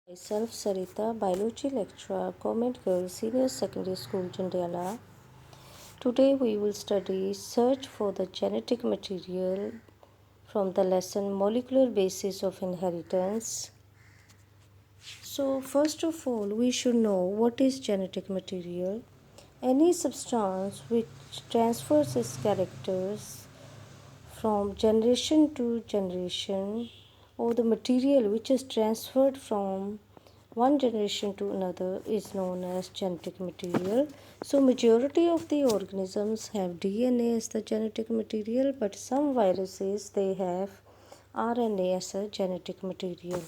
Myself Sarita, biology lecturer, Government Girls Senior Secondary School, Jandiala. Today we will study search for the genetic material from the lesson Molecular Basis of Inheritance. So first of all, we should know what is genetic material. Any substance which transfers its characters from generation to generation, or the material which is transferred from one generation to another, is known as genetic material. So majority of the organisms have DNA as the genetic material, but some viruses they have RNA as a genetic material.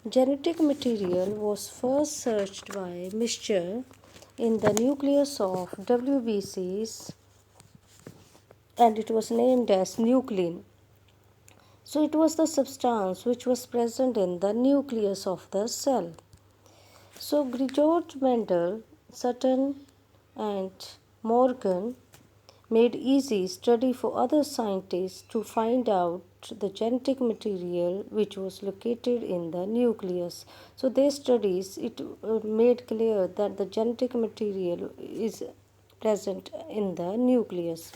Genetic material was first searched by Michel in the nucleus of WBCs, and it was named as nuclein. So it was the substance which was present in the nucleus of the cell. So George Mendel, Sutton and Morgan made easy study for other scientists to find out the genetic material which was located in the nucleus. So their studies made clear that the genetic material is present in the nucleus.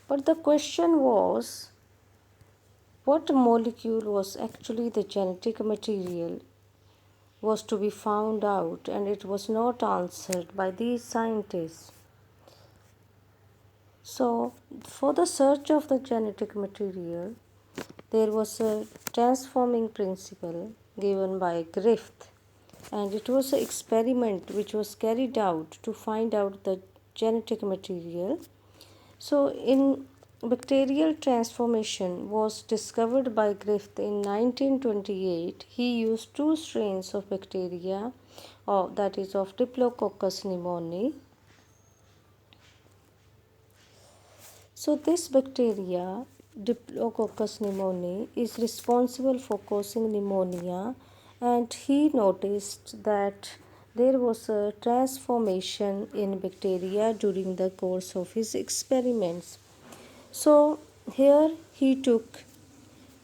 But the question was, what molecule was actually the genetic material was to be found out, and it was not answered by these scientists. So, for the search of the genetic material, there was a transforming principle given by Griffith, and it was an experiment which was carried out to find out the genetic material. So, in bacterial transformation was discovered by Griffith in 1928. He used two strains of bacteria, that is of Diplococcus pneumoniae. So this bacteria, Diplococcus pneumoniae, is responsible for causing pneumonia, and he noticed that there was a transformation in bacteria during the course of his experiments. So here he took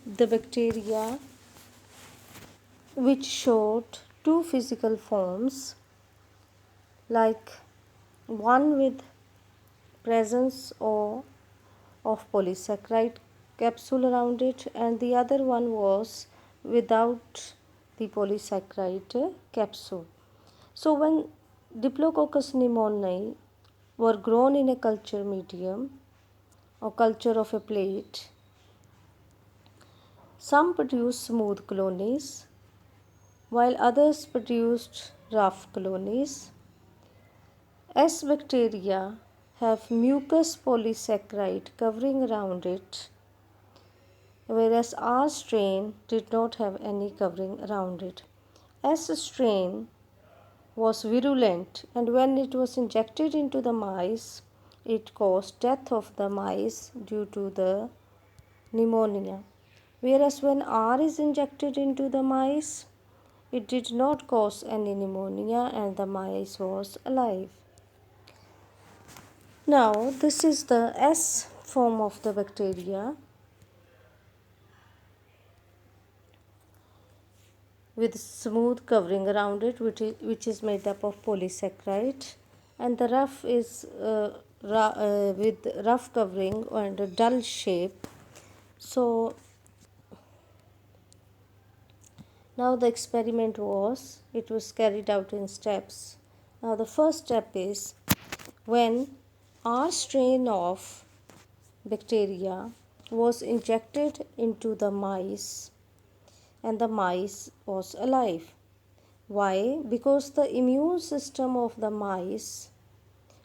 the bacteria which showed two physical forms, like one with presence of polysaccharide capsule around it, and the other one was without the polysaccharide capsule. So when Diplococcus pneumoniae were grown in a culture medium or culture of a plate, some produced smooth colonies while others produced rough colonies. S bacteria have mucus polysaccharide covering around it, whereas R strain did not have any covering around it. S strain was virulent, and when it was injected into the mice, it caused death of the mice due to the pneumonia. Whereas when R is injected into the mice, it did not cause any pneumonia and the mice was alive. Now this is the S form of the bacteria with smooth covering around it, which is made up of polysaccharide, and the rough is with rough covering and a dull shape. So now the experiment was carried out in steps. Now the first step is, when R strain of bacteria was injected into the mice, and the mice was alive. Why? Because the immune system of the mice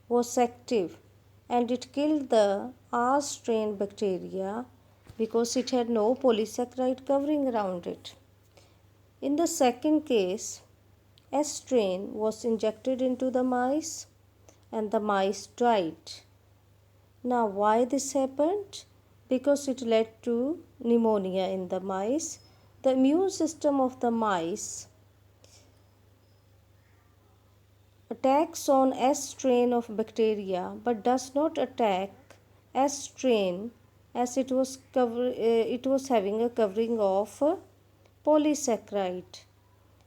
was active, and it killed the R strain bacteria because it had no polysaccharide covering around it. In the second case, S strain was injected into the mice and the mice died. Now why this happened? Because it led to pneumonia in the mice. The immune system of the mice attacks on S strain of bacteria but does not attack S strain as it was having a covering of polysaccharide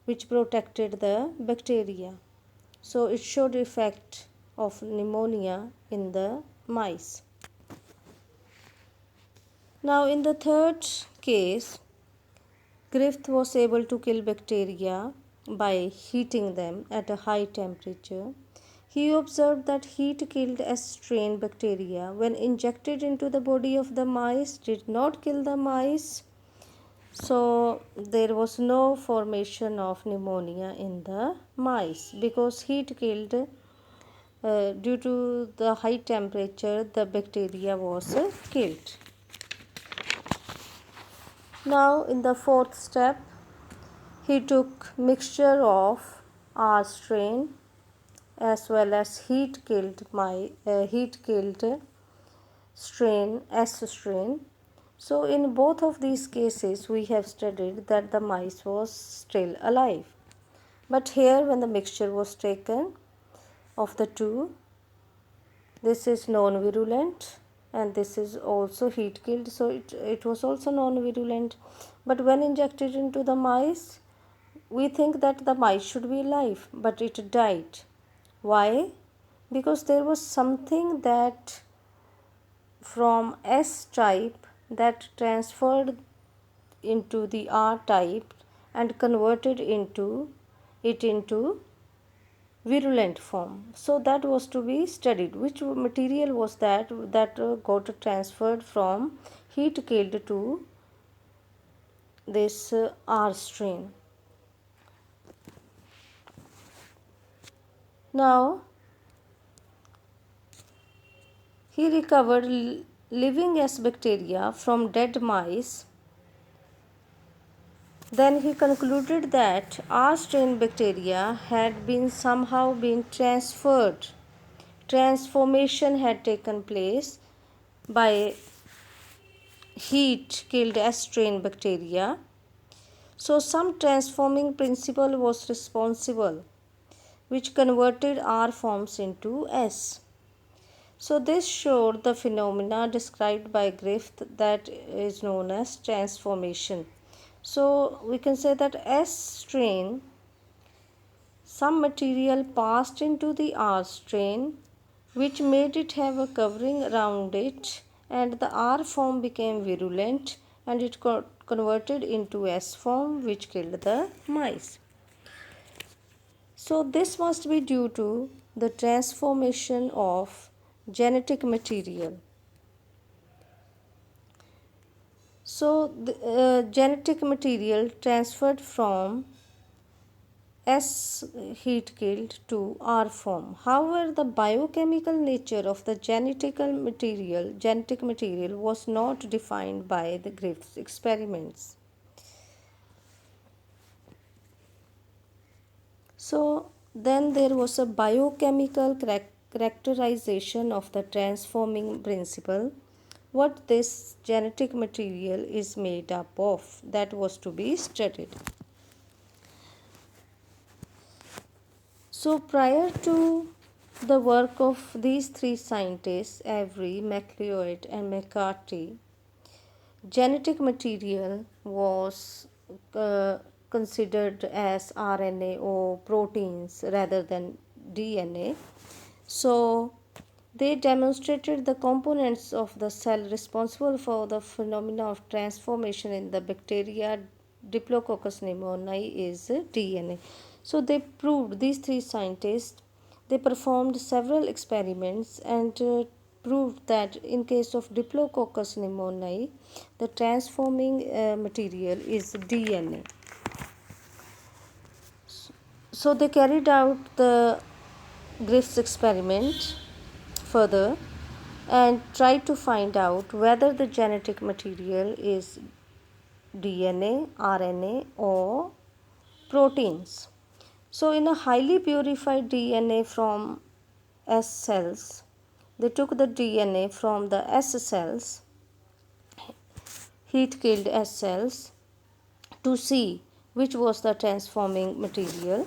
which protected the bacteria. So it showed effect of pneumonia in the mice. Now in the third case, Griffith was able to kill bacteria by heating them at a high temperature. He observed that heat killed S-strain bacteria when injected into the body of the mice did not kill the mice. So there was no formation of pneumonia in the mice because heat killed due to the high temperature the bacteria was killed. Now in the fourth step, he took mixture of R strain as well as heat killed strain S strain. So in both of these cases we have studied that the mice was still alive. But here when the mixture was taken of the two, this is non-virulent and this is also heat killed, so it was also non-virulent. But when injected into the mice, we think that the mice should be alive, but it died. Why? Because there was something that from S type that transferred into the R type and converted into virulent form. So that was to be studied. Which material was that got transferred from heat killed to this R strain. Now he recovered living S bacteria from dead mice. Then he concluded that R strain bacteria had been somehow been transferred. Transformation had taken place by heat killed S strain bacteria. So some transforming principle was responsible which converted R forms into S. So this showed the phenomena described by Griffith that is known as transformation. So we can say that S strain, some material passed into the R strain which made it have a covering around it, and the R form became virulent and it got converted into S form which killed the mice. So this must be due to the transformation of genetic material. So the genetic material transferred from S heat killed to R form. However, the biochemical nature of the genetic material was not defined by the Griffith's experiments. So then there was a biochemical characterization of the transforming principle. What this genetic material is made up of, that was to be studied. So prior to the work of these three scientists, Avery, MacLeod and McCarthy, genetic material was considered as RNA or proteins rather than DNA. So they demonstrated the components of the cell responsible for the phenomena of transformation in the bacteria Diplococcus pneumoniae is DNA. So they proved, these three scientists, they performed several experiments and proved that in case of Diplococcus pneumoniae, the transforming material is DNA. So they carried out the Griffith's experiment further and tried to find out whether the genetic material is DNA, RNA or proteins. So in a highly purified DNA from S cells, they took the DNA from the S cells, heat killed S cells, to see which was the transforming material.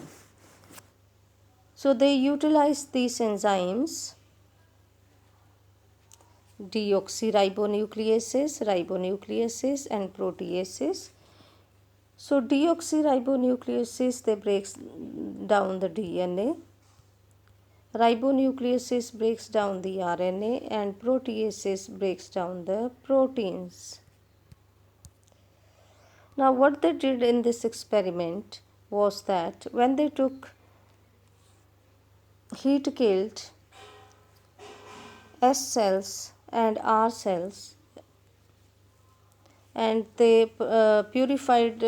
So they utilized these enzymes deoxyribonucleases, and proteases. So deoxyribonucleases, they breaks down the DNA. Ribonucleases breaks down the RNA, and proteases breaks down the proteins. Now what they did in this experiment was that when they took heat killed S cells and R cells, and they purified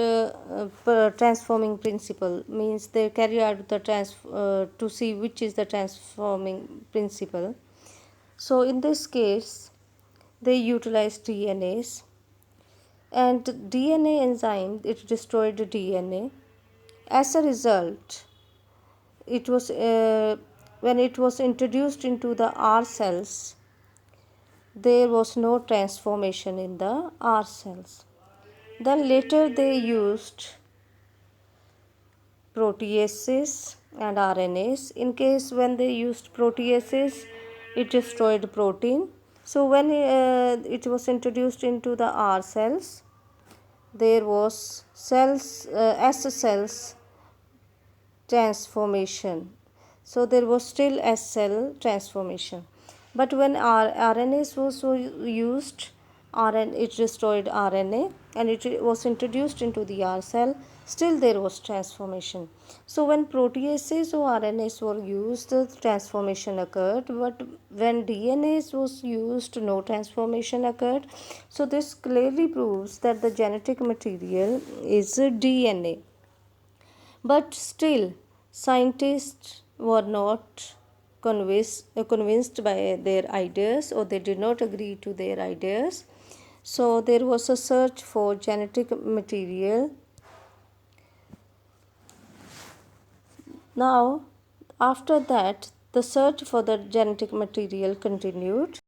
transforming principle, means they carry out the to see which is the transforming principle. So in this case they utilized DNAs, and DNA enzyme, it destroyed the DNA. As a result, it was when it was introduced into the R cells, there was no transformation in the R cells. Then later they used proteases and RNAs. In case when they used proteases, it destroyed protein. So when it was introduced into the R cells, there was S cells transformation. So there was still S cell transformation. But when RNAs was used, it destroyed RNA and it was introduced into the R cell, still there was transformation. So when proteases or RNAs were used, the transformation occurred, but when DNAs was used, no transformation occurred. So this clearly proves that the genetic material is DNA. But still, scientists were not convinced by their ideas, or they did not agree to their ideas. So there was a search for genetic material. Now, after that, the search for the genetic material continued.